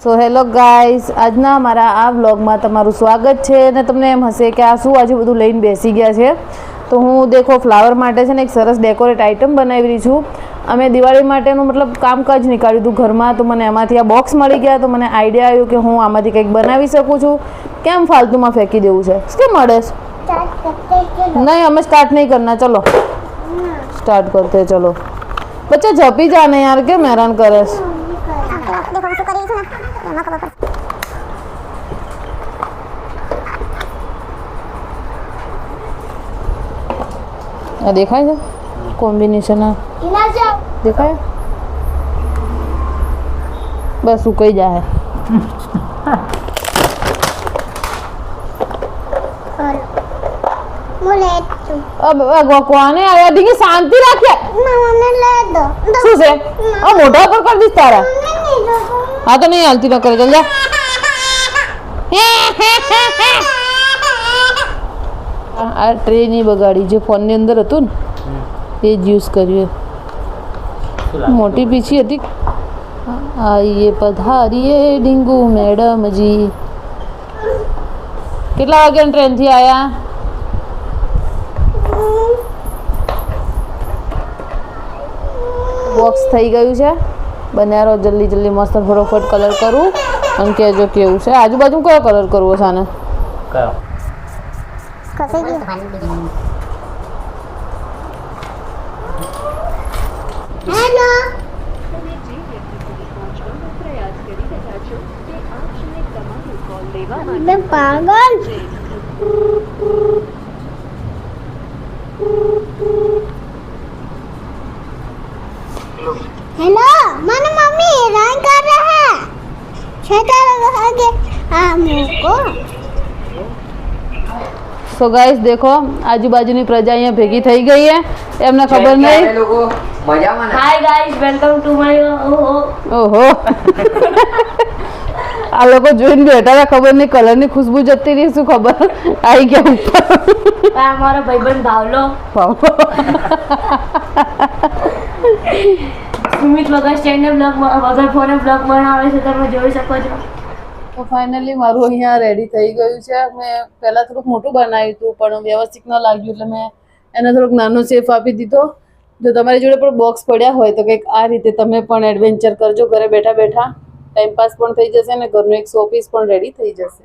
So hello guys, આજના મારા આ વ્લોગમાં તમારું સ્વાગત છે અને તમને એમ હશે કે આ શું આજે બધું લઈને બેસી ગયા છે. તો હું દેખો ફ્લાવર માટે છે ને એક સરસ ડેકોરેટ આઇટમ બનાવી રહી છું. અમે દિવાળી માટેનું મતલબ કામકાજ નીકાળ્યું હતું ઘરમાં, તો મને એમાંથી આ બોક્સ મળી ગયા. તો મને આઈડિયા આવ્યું કે હું આમાંથી કંઈક બનાવી શકું છું. કેમ ફાલતુમાં ફેંકી દેવું છે? કેમ મળે? नहीं हमें स्टार्ट नहीं करना, चलो स्टार्ट करते. चलो बच्चा झपी जाने यार, के हैरान करे. આ દેખાય છે કોમ્બિનેશન? દેખાય બસ સુકાઈ જાય. કોને આયા દી શાંતિ રાખે. શું છે આ મોઢા પર કરી દીસ તારા? હા તો નહીં હાલતી ન કરે. ચાલ જા. આ ટ્રે ની બગાડી, જે ફોન ની અંદર હતું ને એ જ યુઝ કર્યું. મોટી પીછી હતી. આઈએ પધારીએ ડીંગુ મેડમ જી. કેટલા વાગ્યાની ટ્રેન થી આયા? બોક્સ થઈ ગયું છે. બનારો જલ્દી જલ્દી મસ્ત ફટોફટ કલર કરું અને કહેજો કેવું છે. આજુબાજુ કયો કલર કરવો છે આને? કયો? પાગલ. हेलो मन मम्मी रंग कर रहा है छेका आगे हमको. સો ગાઈસ દેખો, આજુબાજુની પ્રજા અહીંયા ભેગી થઈ ગઈ છે. એમને ખબર નહીં. Hi guys, welcome to my. ઓહો આ લોકો જોઈને બેઠા હતા, ખબર નહીં કલરની ખુશ્બુ જતી રહી. શું ખબર આવી ગયા ઉપર. हमारा भाईबंद भावलो સુમિત વગર સ્ટેન્ડ બ્લોગ વગર ફોને બ્લોગ બનાવે છે, તમે જોઈ શકો છો. તો ફાઇનલી મારું અહીંયા રેડી થઈ ગયું છે. મેં પહેલાં થોડુંક મોટું બનાવ્યું હતું પણ વ્યવસ્થિત ન લાગ્યું એટલે મેં એને થોડુંક નાનો શેપ આપી દીધો. જો તમારી જોડે પણ બોક્સ પડ્યા હોય તો કંઈક આ રીતે તમે પણ એડવેન્ચર કરજો ઘરે બેઠા બેઠા. ટાઈમપાસ પણ થઈ જશે અને ઘરનું એક શો પીસ પણ રેડી થઈ જશે.